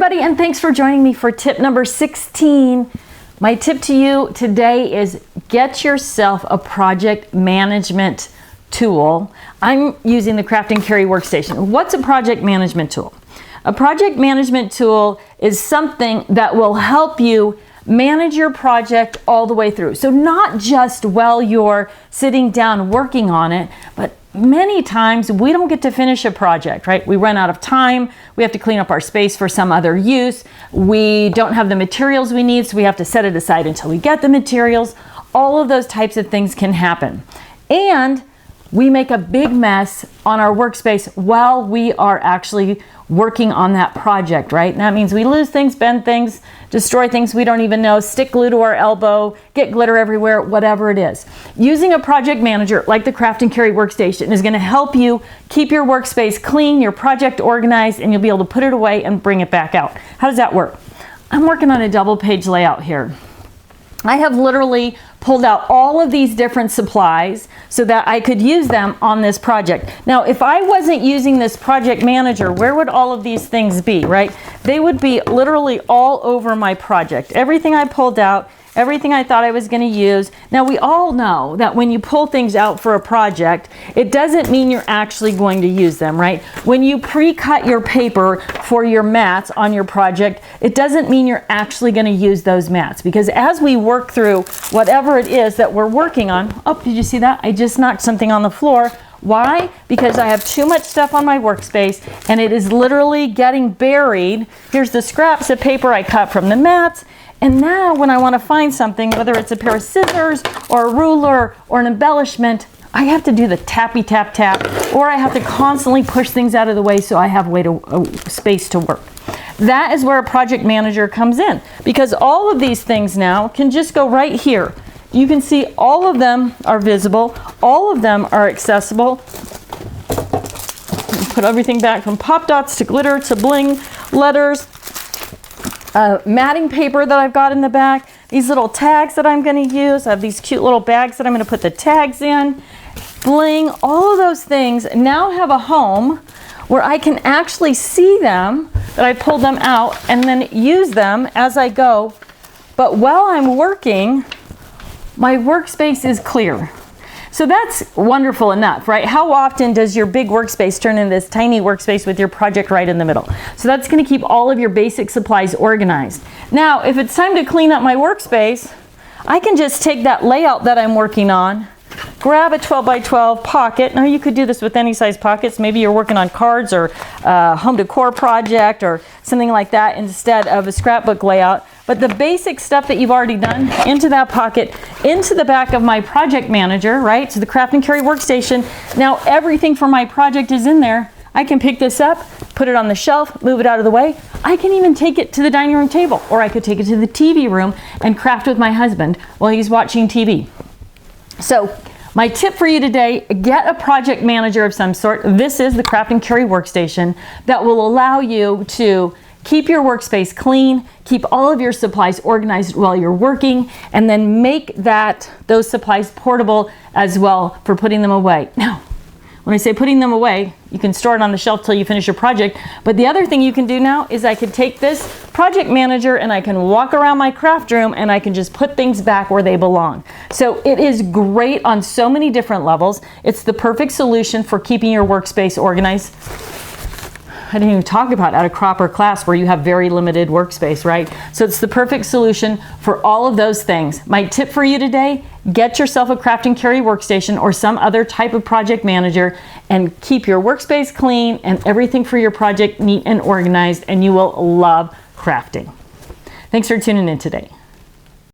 everybody, and thanks for joining me for tip number 16. My tip to you today is get yourself a project management tool. I'm using the Craft Carry Workstation. What's a project management tool? A project management tool is something that will help you manage your project all the way through. So not just while you're sitting down working on it, but many times we don't get to finish a project, right? We run out of time. We have to clean up our space for some other use. We don't have the materials we need, so we have to set it aside until we get the materials. All of those types of things can happen. And we make a big mess on our workspace while we are actually working on that project, right? And that means we lose things, bend things, destroy things we don't even know, stick glue to our elbow, get glitter everywhere, whatever it is. Using a project manager like the Craft Carry Workstation is going to help you keep your workspace clean, your project organized, and you'll be able to put it away and bring it back out. How does that work? I'm working on a double page layout here. I have literally pulled out all of these different supplies so that I could use them on this project. Now, if I wasn't using this project manager, where would all of these things be, right? They would be literally all over my project. Everything I pulled out, everything I thought I was going to use. Now, we all know that when you pull things out for a project, it doesn't mean you're actually going to use them, right? When you pre-cut your paper for your mats on your project, it doesn't mean you're actually going to use those mats, because as we work through whatever it is that we're working on, oh, did you see that? I just knocked something on the floor. Why? Because I have too much stuff on my workspace and it is literally getting buried. Here's the scraps of paper I cut from the mats. And now when I want to find something, whether it's a pair of scissors or a ruler or an embellishment, I have to do the tappy tap tap, or I have to constantly push things out of the way so I have space to work. That is where a project manager comes in, because all of these things now can just go right here. You can see all of them are visible, all of them are accessible. Put everything back from pop dots to glitter to bling, letters, matting paper that I've got in the back, these little tags that I'm going to use. I have these cute little bags that I'm going to put the tags in, bling, all of those things now have a home where I can actually see them, that I pulled them out and then use them as I go. But while I'm working, my workspace is clear. So that's wonderful enough, right? How often does your big workspace turn into this tiny workspace with your project right in the middle? So that's going to keep all of your basic supplies organized. Now, if it's time to clean up my workspace, I can just take that layout that I'm working on, grab a 12 by 12 pocket. Now you could do this with any size pockets. Maybe you're working on cards or a home decor project or something like that instead of a scrapbook layout. But the basic stuff that you've already done into that pocket, into the back of my project manager, right? So the Craft Carry Workstation. Now everything for my project is in there. I can pick this up, put it on the shelf, move it out of the way. I can even take it to the dining room table, or I could take it to the TV room and craft with my husband while he's watching TV. So my tip for you today, get a project manager of some sort. This is the Craft Carry Workstation that will allow you to keep your workspace clean, keep all of your supplies organized while you're working, and then make those supplies portable as well for putting them away. Now, when I say putting them away, you can store it on the shelf till you finish your project. But the other thing you can do now is I could take this project manager and I can walk around my craft room and I can just put things back where they belong. So it is great on so many different levels. It's the perfect solution for keeping your workspace organized. I didn't even talk about at a crop or class where you have very limited workspace, right? So it's the perfect solution for all of those things. My tip for you today, get yourself a Craft Carry Workstation or some other type of project manager and keep your workspace clean and everything for your project neat and organized, and you will love crafting. Thanks for tuning in today.